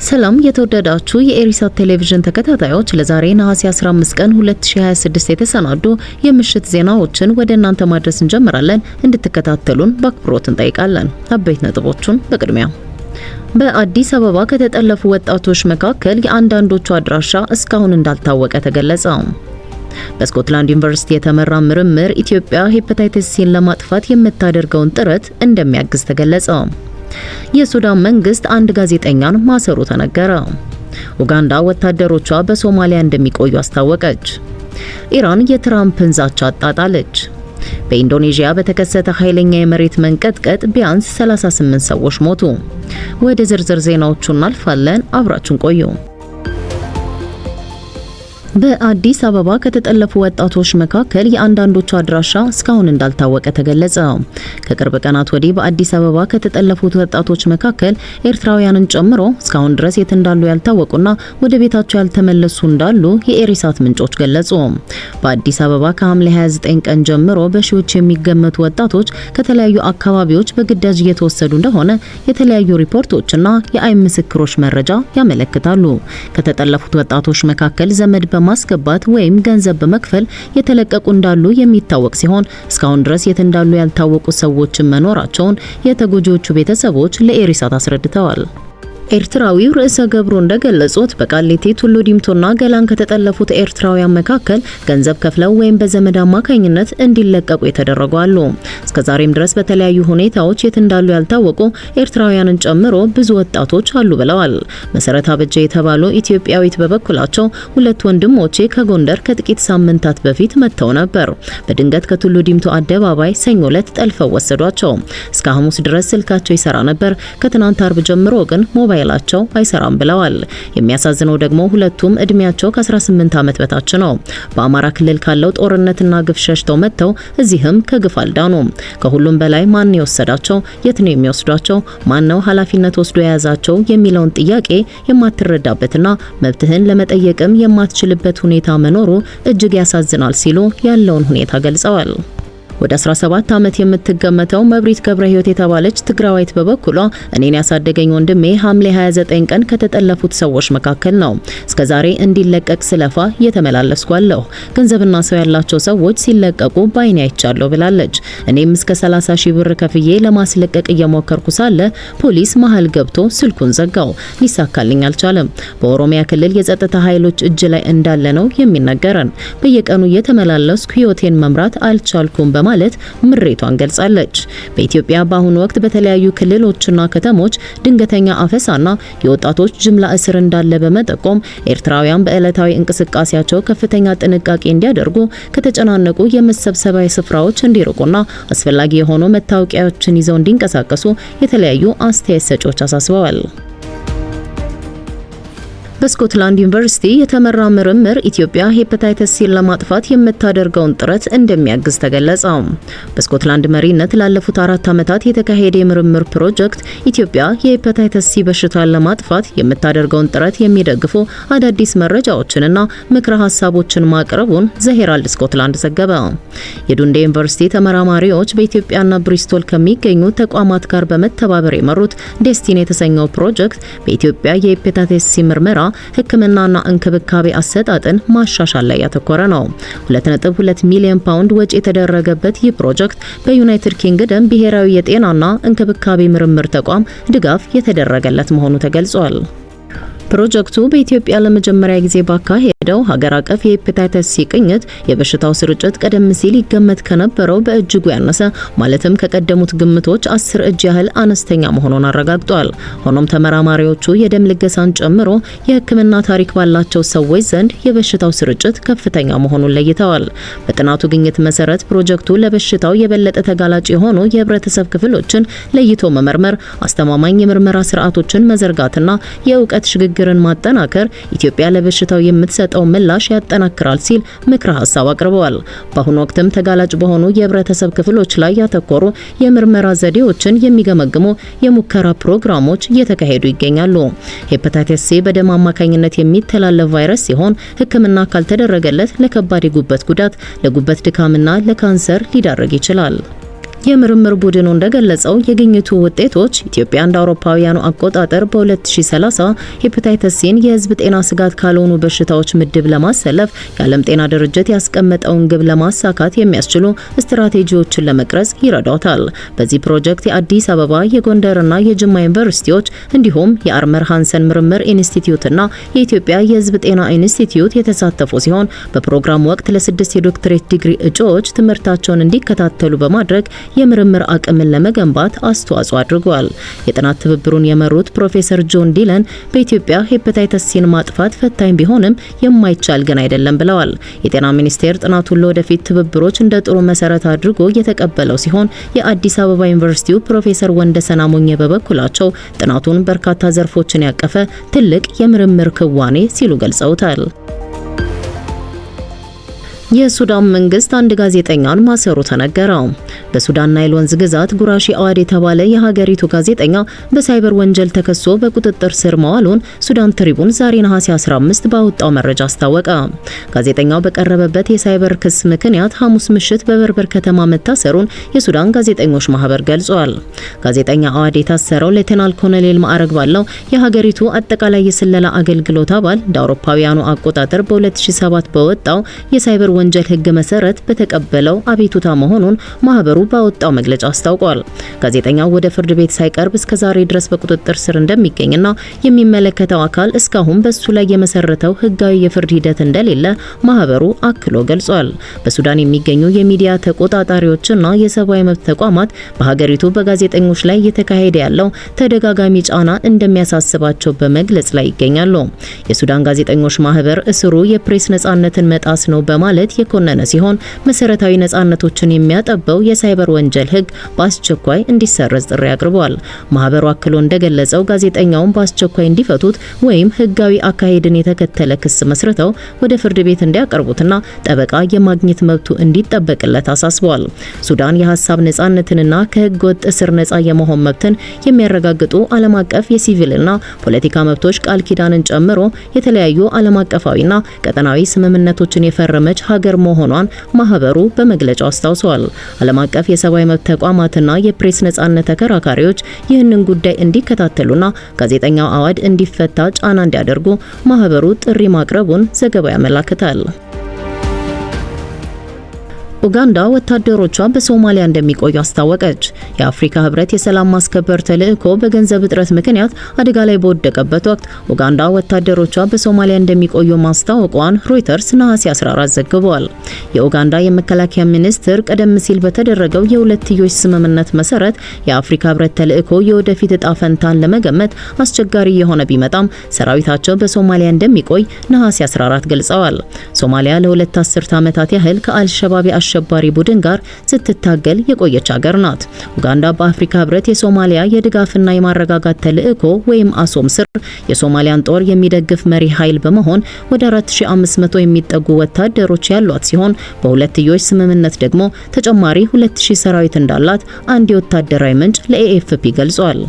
ሰላም የተወደዳችሁ የኤሪሳት ቴሌቪዥን ተከታታዮች ለዛሬ ነሐሴ 15 ቀን 2026 የተሰናዱ የምሽት ዜናዎችን ወደ እናንተ ማድረስ እንጀምራለን። እንድትከታተሉን በአክብሮት እንጠይቃለን። አበይት ነጥቦቹን በቅድሚያ በአዲስ አበባ ከተጠለፉ ወጣቶች መካከል የአንዳንዶቹ አድራሻ እስካሁን እንዳልታወቀ ተገለጸ። በስኮትላንድ ዩኒቨርሲቲ የተመራ ምርምር ኢትዮጵያ ሄፓታይተስ ሲን ለማጥፋት የምታደርገውን ጥረት እንደሚያግዝ ተገለጸ። የሱዳን መንግስት አንድ ጋዜጠኛን ማሰሩ ተነገረ። ኡጋንዳ ወታደሮቿ በሶማሊያ እንደሚቆዩ አስታወቀች። ኢራን የትራምፕን ዛቻ አጣጣለች። በኢንዶኔዥያ በተከሰተ ኃይለኛ የመሬት መንቀጥቀጥ ቢያንስ 38 ሰዎች ሞቱ። ወደ ዝርዝር ዜናዎቹ እናልፋለን። አብራችሁን ቆዩ። በአዲስ አበባ ከተጠለፉ ወጣቶች መካከል የአንዳንዶቹ አድራሻ እስካሁን እንዳልታወቀ ተገለጸ። ከቅርብ ቀናት ወዲህ በአዲስ አበባ ከተጠለፉት ወጣቶች መካከል ኤርትራውያንን ጨምሮ እስካሁን ድረስ የት እንዳሉ ያልታወቁና ወደ ቤታቸው ያልተመለሱ እንዳሉ የኤሪሳት ምንጮች ገለጹ። በአዲስ አበባ ከሐምሌ 29 ቀን ጀምሮ በሺዎች የሚገመቱ ወጣቶች ከተለያዩ አካባቢዎች በግዳጅ እየተወሰዱ እንደሆነ የተለያዩ ሪፖርቶችና የአይን ምስክሮች መረጃ ያመለክታሉ። ከተጠለፉት ወጣቶች መካከል ዘመድ በማስገባት ወይም ገንዘብ በመክፈል የተለቀቁ እንዳሉ የሚታወቅ ሲሆን እስካሁን ድረስ የት እንዳሉ ያልታወቁ ሰዎች መኖራቸውን የተጎጂዎቹ ቤተሰቦች ለኤሪሳት አስረድተዋል። ኤርትራዊው ርዕሰ ገብሩ እንደገለጹት በቃሊቲ ቱሉ ዲምቱና ገላን ከተጠለፉት ኤርትራውያን መካከል ገንዘብ ከፍለው ወይም በዘመድ አማካኝነት እንዲለቀቁ የተደረጉ አሉ። እስከዛሬም ድረስ በተለያዩ ሁኔታዎች የት እንዳሉ ያልታወቁ ኤርትራውያንን ጨምሮ ብዙ ወጣቶች አሉ ብለዋል። መሰረት አበጀ የተባሉ ኢትዮጵያዊት በበኩላቸው ሁለት ወንድሞቼ ከጎንደር ከጥቂት ሳምንታት በፊት መጥተው ነበር። በድንገት ከቱሉ ዲምቱ አደባባይ ሰኞ ዕለት ጠልፈው ወሰዷቸው። እስከ ሐሙስ ድረስ ስልካቸው ይሰራ ነበር። ከትናንት አርብ ጀምሮ ግን ሞባይላቸው አይሰራም ብለዋል። የሚያሳዝነው ደግሞ ሁለቱም እድሜያቸው ከ18 ዓመት በታች ነው። በአማራ ክልል ካለው ጦርነትና ግፍ ሸሽተው መጥተው እዚህም ከግፍ አልዳኑም። ከሁሉም በላይ ማን የወሰዳቸው፣ የት ነው የሚወስዷቸው፣ ማን ነው ኃላፊነት ወስዶ የያዛቸው የሚለውን ጥያቄ የማትረዳበትና መብትህን ለመጠየቅም የማትችልበት ሁኔታ መኖሩ እጅግ ያሳዝናል ሲሉ ያለውን ሁኔታ ገልጸዋል። ወደ 17 ዓመት የምትገመተው መብሪት ገብረ ሕይወት የተባለች ትግራዋይት በበኩሏ እኔን ያሳደገኝ ወንድሜ ሐምሌ 29 ቀን ከተጠለፉት ሰዎች መካከል ነው። እስከዛሬ እንዲለቀቅ ስለፋ እየተመላለስኳለሁ። ገንዘብና ሰው ያላቸው ሰዎች ሲለቀቁ ባይኔ አይቻለሁ ብላለች። እኔም እስከ 30 ሺህ ብር ከፍዬ ለማስለቀቅ እየሞከርኩ ሳለ ፖሊስ መሃል ገብቶ ስልኩን ዘጋው። ሊሳካልኝ አልቻለም። በኦሮሚያ ክልል የጸጥታ ኃይሎች እጅ ላይ እንዳለ ነው የሚነገረን። በየቀኑ እየተመላለስኩ ሕይወቴን መምራት አልቻልኩም ማለት ምሬቷን ገልጻለች። በኢትዮጵያ በአሁኑ ወቅት በተለያዩ ክልሎችና ከተሞች ድንገተኛ አፈሳና የወጣቶች ጅምላ እስር እንዳለ በመጠቆም ኤርትራውያን በዕለታዊ እንቅስቃሴያቸው ከፍተኛ ጥንቃቄ እንዲያደርጉ፣ ከተጨናነቁ የመሰብሰቢያ ስፍራዎች እንዲርቁና አስፈላጊ የሆኑ መታወቂያዎችን ይዘው እንዲንቀሳቀሱ የተለያዩ አስተያየት ሰጪዎች አሳስበዋል። በስኮትላንድ ዩኒቨርሲቲ የተመራ ምርምር ኢትዮጵያ ሄፓታይተስ ሲን ለማጥፋት የምታደርገውን ጥረት እንደሚያግዝ ተገለጸ። በስኮትላንድ መሪነት ላለፉት 4 ዓመታት የተካሄደ የምርምር ፕሮጀክት ኢትዮጵያ የሄፓታይተስ ሲ በሽታን ለማጥፋት የምታደርገውን ጥረት የሚደግፉ አዳዲስ መረጃዎችንና ምክረ ሀሳቦችን ማቅረቡን ዘሄራልድ ስኮትላንድ ዘገበ። የዱንዴ ዩኒቨርሲቲ ተመራማሪዎች በኢትዮጵያና ብሪስቶል ከሚገኙ ተቋማት ጋር በመተባበር የመሩት ዴስቲኒ የተሰኘው ፕሮጀክት በኢትዮጵያ የሄፓታይተስ ሲ ምርመራ ሕክምናና እንክብካቤ አሰጣጥን ማሻሻል ላይ ያተኮረ ነው። 2.2 ሚሊዮን ፓውንድ ወጪ የተደረገበት ይህ ፕሮጀክት በዩናይትድ ኪንግደም ብሔራዊ የጤናና እንክብካቤ ምርምር ተቋም ድጋፍ የተደረገለት መሆኑ ተገልጿል። ፕሮጀክቱ በኢትዮጵያ ለመጀመሪያ ጊዜ ባካሄደው ሀገር አቀፍ የሄፓታይተስ ሲ ቅኝት የበሽታው ስርጭት ቀደም ሲል ይገመት ከነበረው በእጅጉ ያነሰ ማለትም ከቀደሙት ግምቶች 10 እጅ ያህል አነስተኛ መሆኑን አረጋግጧል። ሆኖም ተመራማሪዎቹ የደም ልገሳን ጨምሮ የሕክምና ታሪክ ባላቸው ሰዎች ዘንድ የበሽታው ስርጭት ከፍተኛ መሆኑን ለይተዋል። በጥናቱ ግኝት መሰረት ፕሮጀክቱ ለበሽታው የበለጠ ተጋላጭ የሆኑ የህብረተሰብ ክፍሎችን ለይቶ መመርመር፣ አስተማማኝ የምርመራ ስርዓቶችን መዘርጋትና የእውቀት ሽግግርን ማጠናከር ኢትዮጵያ ለበሽታው የምትሰጠው ምላሽ ያጠናክራል ሲል ምክረ ሀሳብ አቅርበዋል። በአሁኑ ወቅትም ተጋላጭ በሆኑ የህብረተሰብ ክፍሎች ላይ ያተኮሩ የምርመራ ዘዴዎችን የሚገመግሙ የሙከራ ፕሮግራሞች እየተካሄዱ ይገኛሉ። ሄፓታይተስ ሲ በደም አማካኝነት የሚተላለፍ ቫይረስ ሲሆን ሕክምና ካልተደረገለት ለከባድ የጉበት ጉዳት፣ ለጉበት ድካምና ለካንሰር ሊዳረግ ይችላል። የምርምር ቡድኑ እንደገለጸው የግኝቱ ውጤቶች ኢትዮጵያ እንደ አውሮፓውያኑ አቆጣጠር በ2030 ሄፓታይተስ ሲን የህዝብ ጤና ስጋት ካልሆኑ በሽታዎች ምድብ ለማሰለፍ የዓለም ጤና ድርጅት ያስቀመጠውን ግብ ለማሳካት የሚያስችሉ ስትራቴጂዎችን ለመቅረጽ ይረዳታል። በዚህ ፕሮጀክት የአዲስ አበባ፣ የጎንደርና የጅማ ዩኒቨርሲቲዎች እንዲሁም የአርመር ሃንሰን ምርምር ኢንስቲትዩትና የኢትዮጵያ የህዝብ ጤና ኢንስቲትዩት የተሳተፉ ሲሆን በፕሮግራሙ ወቅት ለ6 የዶክትሬት ዲግሪ እጩዎች ትምህርታቸውን እንዲከታተሉ በማድረግ የምርምር አቅምን ለመገንባት አስተዋጽኦ አድርጓል። የጥናት ትብብሩን የመሩት ፕሮፌሰር ጆን ዲለን በኢትዮጵያ ሄፓታይተስ ሲን ማጥፋት ፈታኝ ቢሆንም የማይቻል ግን አይደለም ብለዋል። የጤና ሚኒስቴር ጥናቱን ለወደፊት ትብብሮች እንደ ጥሩ መሰረት አድርጎ የተቀበለው ሲሆን የአዲስ አበባ ዩኒቨርሲቲው ፕሮፌሰር ወንደሰን አሞኘ በበኩላቸው ጥናቱን በርካታ ዘርፎችን ያቀፈ ትልቅ የምርምር ክዋኔ ሲሉ ገልጸውታል። የሱዳን መንግስት አንድ ጋዜጠኛን ማሰሩ ተነገረ። በሱዳን ናይል ወንዝ ግዛት ጉራሺ አዋድ የተባለ የሀገሪቱ ጋዜጠኛ በሳይበር ወንጀል ተከሶ በቁጥጥር ስር መዋሉን ሱዳን ትሪቡን ዛሬ ነሐሴ 15 ባወጣው መረጃ አስታወቀ። ጋዜጠኛው በቀረበበት የሳይበር ክስ ምክንያት ሐሙስ ምሽት በበርበር ከተማ መታሰሩን የሱዳን ጋዜጠኞች ማህበር ገልጿል። ጋዜጠኛ አዋድ የታሰረው ሌተናል ኮሎኔል ማዕረግ ባለው የሀገሪቱ አጠቃላይ የስለላ አገልግሎት አባል እንደ አውሮፓውያኑ አቆጣጠር በ2007 በወጣው የሳይበር ወንጀል ህግ መሰረት በተቀበለው አቤቱታ መሆኑን ማህበሩ ባወጣው መግለጫ አስታውቋል። ጋዜጠኛው ወደ ፍርድ ቤት ሳይቀርብ እስከዛሬ ድረስ በቁጥጥር ስር እንደሚገኝና የሚመለከተው አካል እስካሁን በሱ ላይ የመሰረተው ህጋዊ የፍርድ ሂደት እንደሌለ ማህበሩ አክሎ ገልጿል። በሱዳን የሚገኙ የሚዲያ ተቆጣጣሪዎችና የሰብአዊ መብት ተቋማት በሀገሪቱ በጋዜጠኞች ላይ እየተካሄደ ያለው ተደጋጋሚ ጫና እንደሚያሳስባቸው በመግለጽ ላይ ይገኛሉ። የሱዳን ጋዜጠኞች ማህበር እስሩ የፕሬስ ነጻነትን መጣስ ነው በማለት የኮነነ ሲሆን መሰረታዊ ነጻነቶችን የሚያጠበው የሳይበር ወንጀል ህግ በአስቸኳይ እንዲሰረዝ ጥሪ አቅርቧል። ማህበሩ አክሎ እንደገለጸው ጋዜጠኛውን በአስቸኳይ እንዲፈቱት ወይም ህጋዊ አካሄድን የተከተለ ክስ መስርተው ወደ ፍርድ ቤት እንዲያቀርቡትና ጠበቃ የማግኘት መብቱ እንዲጠበቅለት አሳስቧል። ሱዳን የሀሳብ ነጻነትንና ከህገ ወጥ እስር ነጻ የመሆን መብትን የሚያረጋግጡ ዓለም አቀፍ የሲቪልና ፖለቲካ መብቶች ቃል ኪዳንን ጨምሮ የተለያዩ ዓለም አቀፋዊና ቀጠናዊ ስምምነቶችን የፈረመች ሀገር መሆኗን ማህበሩ በመግለጫው አስታውሰዋል። ዓለም አቀፍ የሰብአዊ መብት ተቋማትና የፕሬስ ነጻነት ተከራካሪዎች ይህንን ጉዳይ እንዲከታተሉና ጋዜጠኛው አዋድ እንዲፈታ ጫና እንዲያደርጉ ማህበሩ ጥሪ ማቅረቡን ዘገባው ያመለክታል። ኡጋንዳ ወታደሮቿ በሶማሊያ እንደሚቆዩ አስታወቀች። የአፍሪካ ህብረት የሰላም ማስከበር ተልዕኮ በገንዘብ እጥረት ምክንያት አደጋ ላይ በወደቀበት ወቅት ኡጋንዳ ወታደሮቿ በሶማሊያ እንደሚቆዩ ማስታወቋን ሮይተርስ ነሐሴ 14 ዘግቧል። የኡጋንዳ የመከላከያ ሚኒስትር ቀደም ሲል በተደረገው የሁለትዮሽ ስምምነት መሰረት የአፍሪካ ህብረት ተልዕኮ የወደፊት እጣ ፈንታን ለመገመት አስቸጋሪ የሆነ ቢመጣም ሰራዊታቸው በሶማሊያ እንደሚቆይ ነሐሴ 14 ገልጸዋል። ሶማሊያ ለሁለት አስርት ዓመታት ያህል ከአልሸባብ አሸባሪ ቡድን ጋር ስትታገል የቆየች ሀገር ናት። ኡጋንዳ በአፍሪካ ህብረት የሶማሊያ የድጋፍና የማረጋጋት ተልዕኮ ወይም አሶም ስር የሶማሊያን ጦር የሚደግፍ መሪ ኃይል በመሆን ወደ 4500 የሚጠጉ ወታደሮች ያሏት ሲሆን በሁለትዮሽ ስምምነት ደግሞ ተጨማሪ 2000 ሰራዊት እንዳላት አንድ የወታደራዊ ምንጭ ለኤኤፍፒ ገልጿል።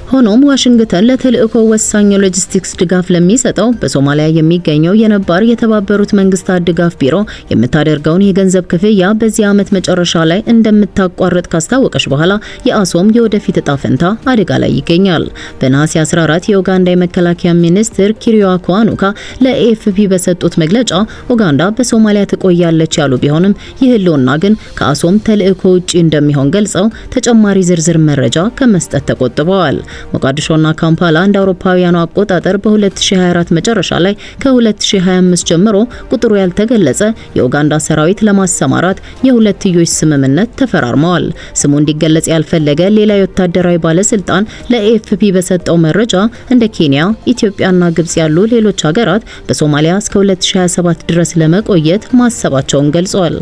ሆኖም ዋሽንግተን ለተልዕኮ ወሳኝ ሎጂስቲክስ ድጋፍ ለሚሰጠው በሶማሊያ የሚገኘው የነባር የተባበሩት መንግስታት ድጋፍ ቢሮ የምታደርገውን የገንዘብ ክፍያ በዚህ ዓመት መጨረሻ ላይ እንደምታቋርጥ ካስታወቀች በኋላ የአሶም የወደፊት እጣ ፈንታ አደጋ ላይ ይገኛል። በነሐሴ 14 የኡጋንዳ የመከላከያ ሚኒስትር ኪሪዮ አኳኑካ ለኤኤፍፒ በሰጡት መግለጫ ኡጋንዳ በሶማሊያ ትቆያለች ያሉ ቢሆንም ይህልውና ግን ከአሶም ተልዕኮ ውጪ እንደሚሆን ገልጸው ተጨማሪ ዝርዝር መረጃ ከመስጠት ተቆጥበዋል። ሞቃዲሾና ካምፓላ እንደ አውሮፓውያኑ አቆጣጠር በ2024 መጨረሻ ላይ ከ2025 ጀምሮ ቁጥሩ ያልተገለጸ የኡጋንዳ ሰራዊት ለማሰማራት የሁለትዮሽ ስምምነት ተፈራርመዋል። ስሙ እንዲገለጽ ያልፈለገ ሌላ የወታደራዊ ባለስልጣን ለኤኤፍፒ በሰጠው መረጃ እንደ ኬንያ፣ ኢትዮጵያና ግብጽ ያሉ ሌሎች ሀገራት በሶማሊያ እስከ 2027 ድረስ ለመቆየት ማሰባቸውን ገልጸዋል።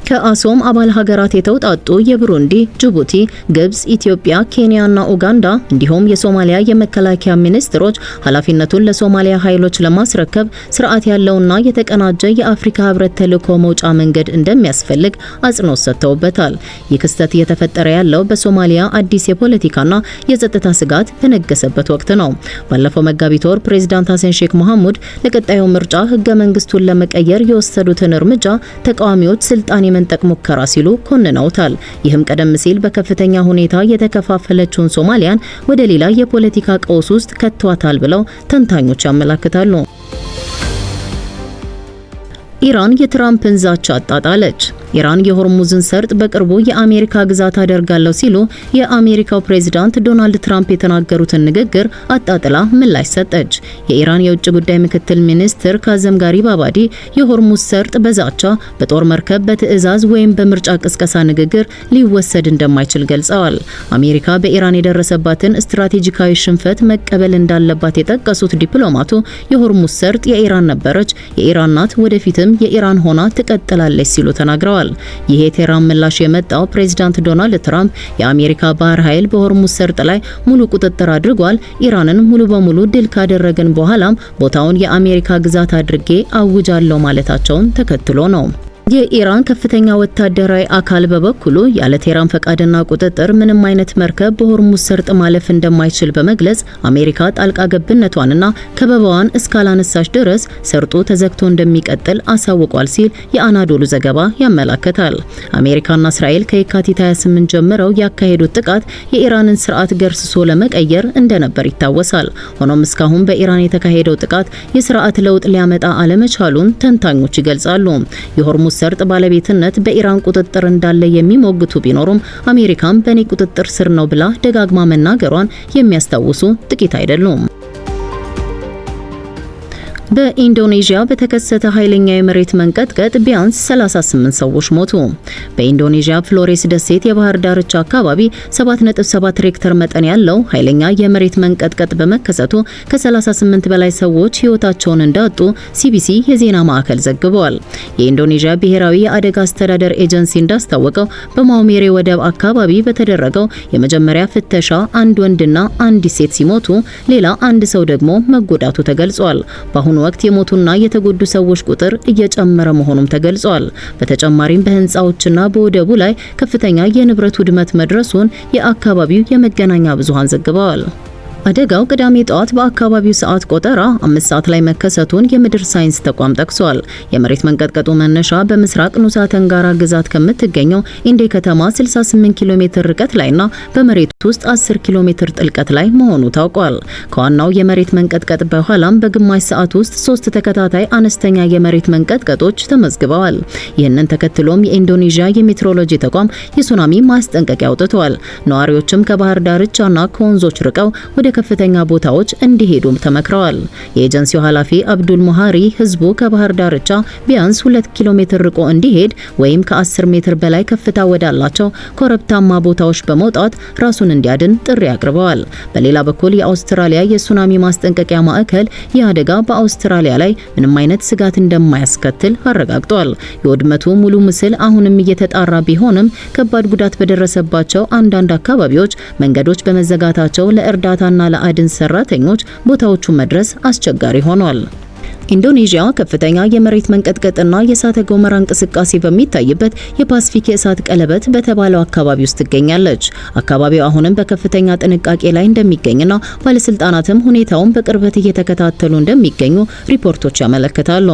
ከአሶም አባል ሀገራት የተውጣጡ የቡሩንዲ፣ ጅቡቲ፣ ግብጽ፣ ኢትዮጵያ፣ ኬንያና ኡጋንዳ እንዲሁም የሶማሊያ የመከላከያ ሚኒስትሮች ኃላፊነቱን ለሶማሊያ ኃይሎች ለማስረከብ ስርዓት ያለውና የተቀናጀ የአፍሪካ ህብረት ተልዕኮ መውጫ መንገድ እንደሚያስፈልግ አጽንኦት ሰጥተውበታል። ይህ ክስተት እየተፈጠረ ያለው በሶማሊያ አዲስ የፖለቲካና የጸጥታ ስጋት በነገሰበት ወቅት ነው። ባለፈው መጋቢት ወር ፕሬዝዳንት ሐሰን ሼክ መሐሙድ ለቀጣዩ ምርጫ ህገ መንግስቱን ለመቀየር የወሰዱትን እርምጃ ተቃዋሚዎች ስልጣን የመንጠቅ ሙከራ ሲሉ ኮንነውታል። ይህም ቀደም ሲል በከፍተኛ ሁኔታ የተከፋፈለችውን ሶማሊያን ወደ ሌላ የፖለቲካ ቀውስ ውስጥ ከቷታል ብለው ተንታኞች ያመለክታሉ። ኢራን የትራምፕን ዛቻ አጣጣለች። ኢራን የሆርሙዝን ሰርጥ በቅርቡ የአሜሪካ ግዛት አደርጋለሁ ሲሉ የአሜሪካው ፕሬዝዳንት ዶናልድ ትራምፕ የተናገሩትን ንግግር አጣጥላ ምላሽ ሰጠች። የኢራን የውጭ ጉዳይ ምክትል ሚኒስትር ካዘም ጋሪባባዲ የሆርሙዝ ሰርጥ በዛቻ በጦር መርከብ በትዕዛዝ ወይም በምርጫ ቅስቀሳ ንግግር ሊወሰድ እንደማይችል ገልጸዋል። አሜሪካ በኢራን የደረሰባትን ስትራቴጂካዊ ሽንፈት መቀበል እንዳለባት የጠቀሱት ዲፕሎማቱ የሆርሙዝ ሰርጥ የኢራን ነበረች፣ የኢራን ናት፣ ወደፊትም የኢራን ሆና ትቀጥላለች ሲሉ ተናግረዋል። ይሄ የቴህራን ምላሽ የመጣው ፕሬዝዳንት ዶናልድ ትራምፕ የአሜሪካ ባህር ኃይል በሆርሙዝ ሰርጥ ላይ ሙሉ ቁጥጥር አድርጓል፣ ኢራንን ሙሉ በሙሉ ድል ካደረገን በኋላም ቦታውን የአሜሪካ ግዛት አድርጌ አውጃለሁ ማለታቸውን ተከትሎ ነው። የኢራን ከፍተኛ ወታደራዊ አካል በበኩሉ ያለ ቴህራን ፈቃድና ቁጥጥር ምንም አይነት መርከብ በሆርሙዝ ሰርጥ ማለፍ እንደማይችል በመግለጽ አሜሪካ ጣልቃ ገብነቷንና ከበባዋን እስካላነሳች ድረስ ሰርጡ ተዘግቶ እንደሚቀጥል አሳውቋል ሲል የአናዶሉ ዘገባ ያመለክታል። አሜሪካና እስራኤል ከየካቲት 28 ጀምረው ያካሄዱት ጥቃት የኢራንን ስርዓት ገርስሶ ለመቀየር እንደነበር ይታወሳል። ሆኖም እስካሁን በኢራን የተካሄደው ጥቃት የስርዓት ለውጥ ሊያመጣ አለመቻሉን ተንታኞች ይገልጻሉ። የሆርሙዝ ሰርጥ ባለቤትነት በኢራን ቁጥጥር እንዳለ የሚሞግቱ ቢኖሩም አሜሪካም በኔ ቁጥጥር ስር ነው ብላ ደጋግማ መናገሯን የሚያስታውሱ ጥቂት አይደሉም። በኢንዶኔዥያ በተከሰተ ኃይለኛ የመሬት መንቀጥቀጥ ቢያንስ 38 ሰዎች ሞቱ። በኢንዶኔዥያ ፍሎሬስ ደሴት የባህር ዳርቻ አካባቢ 7.7 ሬክተር መጠን ያለው ኃይለኛ የመሬት መንቀጥቀጥ በመከሰቱ ከ38 በላይ ሰዎች ሕይወታቸውን እንዳጡ ሲቢሲ የዜና ማዕከል ዘግቧል። የኢንዶኔዥያ ብሔራዊ የአደጋ አስተዳደር ኤጀንሲ እንዳስታወቀው በማውሜሬ ወደብ አካባቢ በተደረገው የመጀመሪያ ፍተሻ አንድ ወንድና አንዲት ሴት ሲሞቱ ሌላ አንድ ሰው ደግሞ መጎዳቱ ተገልጿል። በአሁኑ ወቅት የሞቱና የተጎዱ ሰዎች ቁጥር እየጨመረ መሆኑም ተገልጿል። በተጨማሪም በህንፃዎችና በወደቡ ላይ ከፍተኛ የንብረት ውድመት መድረሱን የአካባቢው የመገናኛ ብዙሃን ዘግበዋል። አደጋው ቅዳሜ ጠዋት በአካባቢው ሰዓት ቆጠራ 5 ሰዓት ላይ መከሰቱን የምድር ሳይንስ ተቋም ጠቅሷል። የመሬት መንቀጥቀጡ መነሻ በምስራቅ ኑሳ ተንጋራ ግዛት ከምትገኘው ኢንዴ ከተማ 68 ኪሎ ሜትር ርቀት ላይና በመሬት ውስጥ 10 ኪሎ ሜትር ጥልቀት ላይ መሆኑ ታውቋል። ከዋናው የመሬት መንቀጥቀጥ በኋላም በግማሽ ሰዓት ውስጥ 3 ተከታታይ አነስተኛ የመሬት መንቀጥቀጦች ተመዝግበዋል። ይህንን ተከትሎም የኢንዶኔዥያ የሜትሮሎጂ ተቋም የሱናሚ ማስጠንቀቂያ አውጥቷል። ነዋሪዎችም ከባህር ዳርቻና ከወንዞች ርቀው ወደ ከፍተኛ ቦታዎች እንዲሄዱም ተመክረዋል። የኤጀንሲው ኃላፊ አብዱል ሙሃሪ ህዝቡ ከባህር ዳርቻ ቢያንስ 2 ኪሎ ሜትር ርቆ እንዲሄድ ወይም ከ10 ሜትር በላይ ከፍታ ወዳላቸው ኮረብታማ ቦታዎች በመውጣት ራሱን እንዲያድን ጥሪ አቅርበዋል። በሌላ በኩል የአውስትራሊያ የሱናሚ ማስጠንቀቂያ ማዕከል ይህ አደጋ በአውስትራሊያ ላይ ምንም አይነት ስጋት እንደማያስከትል አረጋግጧል። የውድመቱ ሙሉ ምስል አሁንም እየተጣራ ቢሆንም ከባድ ጉዳት በደረሰባቸው አንዳንድ አካባቢዎች መንገዶች በመዘጋታቸው ለእርዳታና ለአድን ሰራተኞች ቦታዎቹ መድረስ አስቸጋሪ ሆኗል። ኢንዶኔዥያ ከፍተኛ የመሬት መንቀጥቀጥና የእሳተ ገሞራ እንቅስቃሴ በሚታይበት የፓሲፊክ የእሳት ቀለበት በተባለው አካባቢ ውስጥ ትገኛለች። አካባቢው አሁንም በከፍተኛ ጥንቃቄ ላይ እንደሚገኝና ባለስልጣናትም ሁኔታውን በቅርበት እየተከታተሉ እንደሚገኙ ሪፖርቶች ያመለክታሉ።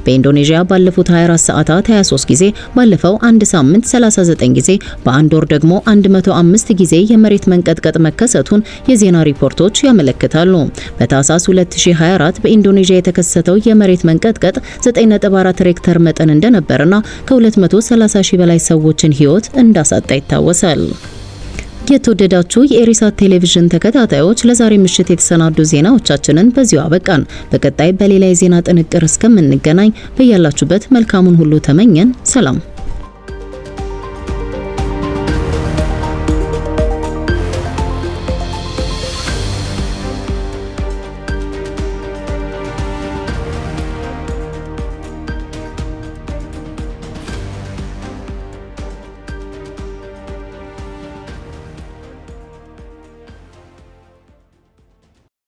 በኢንዶኔዥያ ባለፉት 24 ሰዓታት 23 ጊዜ፣ ባለፈው አንድ ሳምንት 39 ጊዜ፣ በአንድ ወር ደግሞ 105 ጊዜ የመሬት መንቀጥቀጥ መከሰቱን የዜና ሪፖርቶች ያመለክታሉ። በታህሳስ 2024 በኢንዶኔዥያ የተከሰተው የመሬት መንቀጥቀጥ 9.4 ሬክተር መጠን እንደነበርና ከ230 ሺህ በላይ ሰዎችን ሕይወት እንዳሳጣ ይታወሳል። የተወደዳችሁ የኢሪሳት ቴሌቪዥን ተከታታዮች ለዛሬ ምሽት የተሰናዱ ዜናዎቻችንን በዚሁ አበቃን። በቀጣይ በሌላ የዜና ጥንቅር እስከምንገናኝ በያላችሁበት መልካሙን ሁሉ ተመኘን። ሰላም።